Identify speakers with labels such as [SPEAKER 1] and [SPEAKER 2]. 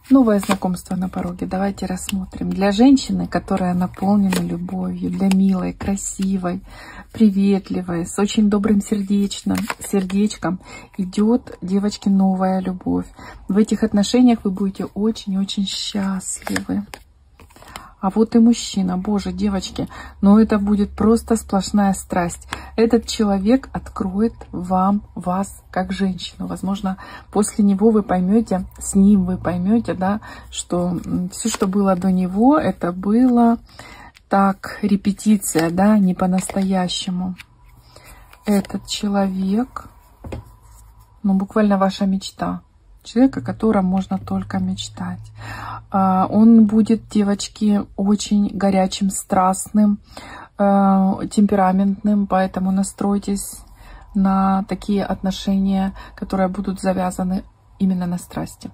[SPEAKER 1] Новое знакомство на пороге. Давайте рассмотрим. Для женщины, которая наполнена любовью, для милой, красивой, приветливой, с очень добрым сердечком, идет, девочки, новая любовь. В этих отношениях вы будете очень-очень счастливы. А вот и мужчина. Боже, девочки, но это будет просто сплошная страсть. Этот человек откроет вас как женщину. Возможно, после него вы поймете, с ним вы поймете, да, что все, что было до него, это было так, репетиция, да, не по-настоящему. Этот человек, ну, буквально ваша мечта. Человек, о котором можно только мечтать. Он будет, девочки, очень горячим, страстным, темпераментным, поэтому настройтесь на такие отношения, которые будут завязаны именно на страсти.